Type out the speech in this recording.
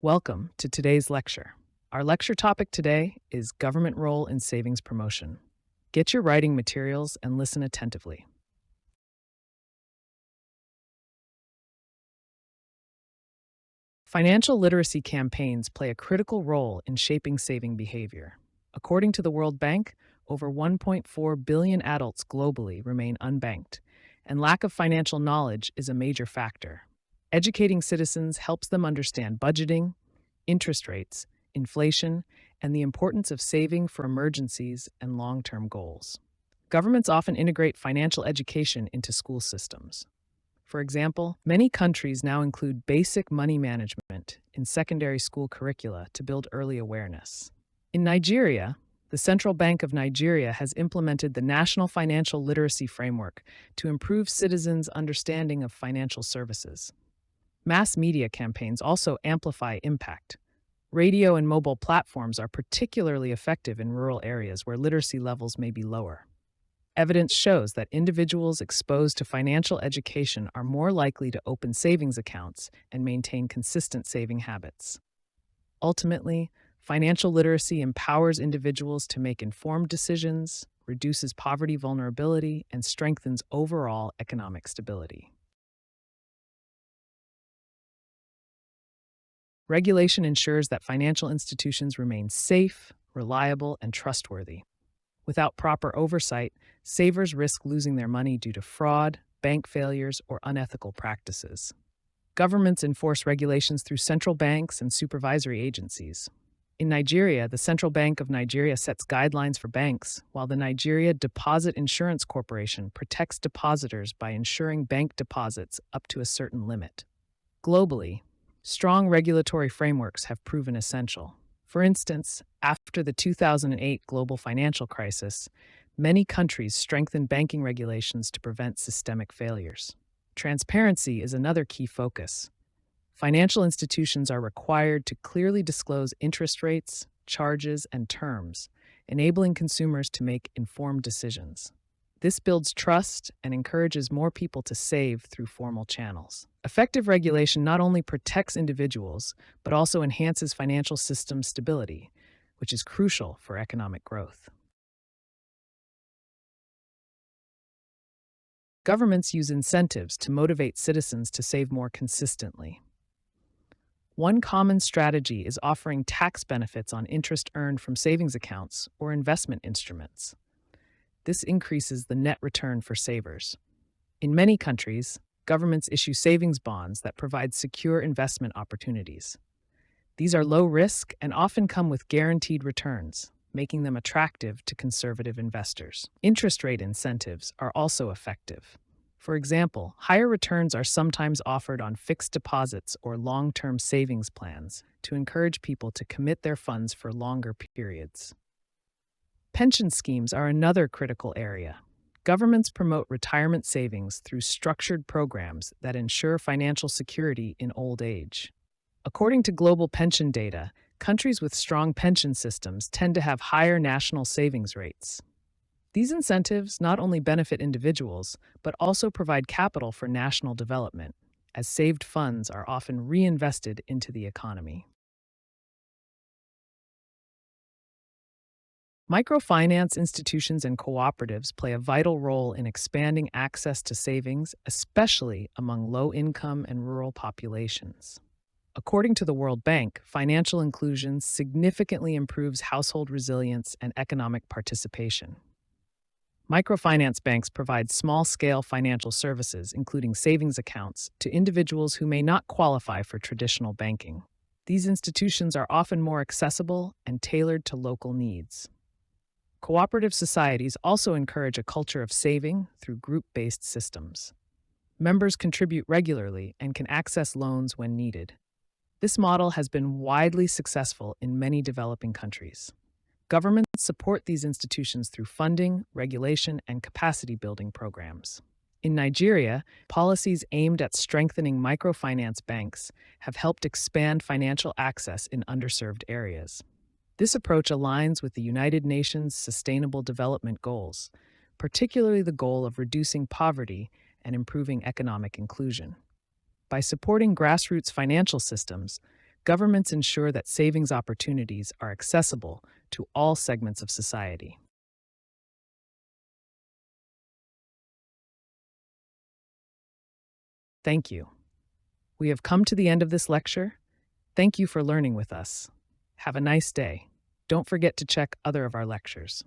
Welcome to today's lecture. Our lecture topic today is Government Role in Savings Promotion. Get your writing materials and listen attentively. Financial literacy campaigns play a critical role in shaping saving behavior. According to the World Bank, over 1.4 billion adults globally remain unbanked, and lack of financial knowledge is a major factor. Educating citizens helps them understand budgeting, interest rates, inflation, and the importance of saving for emergencies and long-term goals. Governments often integrate financial education into school systems. For example, many countries now include basic money management in secondary school curricula to build early awareness. In Nigeria, the Central Bank of Nigeria has implemented the National Financial Literacy Framework to improve citizens' understanding of financial services. Mass media campaigns also amplify impact. Radio and mobile platforms are particularly effective in rural areas where literacy levels may be lower. Evidence shows that individuals exposed to financial education are more likely to open savings accounts and maintain consistent saving habits. Ultimately, financial literacy empowers individuals to make informed decisions, reduces poverty vulnerability, and strengthens overall economic stability. Regulation ensures that financial institutions remain safe, reliable, and trustworthy. Without proper oversight, savers risk losing their money due to fraud, bank failures, or unethical practices. Governments enforce regulations through central banks and supervisory agencies. In Nigeria, the Central Bank of Nigeria sets guidelines for banks, while the Nigeria Deposit Insurance Corporation protects depositors by insuring bank deposits up to a certain limit. Globally, strong regulatory frameworks have proven essential. For instance, after the 2008 global financial crisis, many countries strengthened banking regulations to prevent systemic failures. Transparency is another key focus. Financial institutions are required to clearly disclose interest rates, charges, and terms, enabling consumers to make informed decisions. This builds trust and encourages more people to save through formal channels. Effective regulation not only protects individuals, but also enhances financial system stability, which is crucial for economic growth. Governments use incentives to motivate citizens to save more consistently. One common strategy is offering tax benefits on interest earned from savings accounts or investment instruments. This increases the net return for savers. In many countries, governments issue savings bonds that provide secure investment opportunities. These are low risk and often come with guaranteed returns, making them attractive to conservative investors. Interest rate incentives are also effective. For example, higher returns are sometimes offered on fixed deposits or long-term savings plans to encourage people to commit their funds for longer periods. Pension schemes are another critical area. Governments promote retirement savings through structured programs that ensure financial security in old age. According to global pension data, countries with strong pension systems tend to have higher national savings rates. These incentives not only benefit individuals, but also provide capital for national development, as saved funds are often reinvested into the economy. Microfinance institutions and cooperatives play a vital role in expanding access to savings, especially among low-income and rural populations. According to the World Bank, financial inclusion significantly improves household resilience and economic participation. Microfinance banks provide small-scale financial services, including savings accounts, to individuals who may not qualify for traditional banking. These institutions are often more accessible and tailored to local needs. Cooperative societies also encourage a culture of saving through group-based systems. Members contribute regularly and can access loans when needed. This model has been widely successful in many developing countries. Governments support these institutions through funding, regulation, and capacity-building programs. In Nigeria, policies aimed at strengthening microfinance banks have helped expand financial access in underserved areas. This approach aligns with the United Nations Sustainable Development Goals, particularly the goal of reducing poverty and improving economic inclusion. By supporting grassroots financial systems, Governments ensure that savings opportunities are accessible to all segments of society. Thank you. We have come to the end of this lecture. Thank you for learning with us. Have a nice day. Don't forget to check other of our lectures.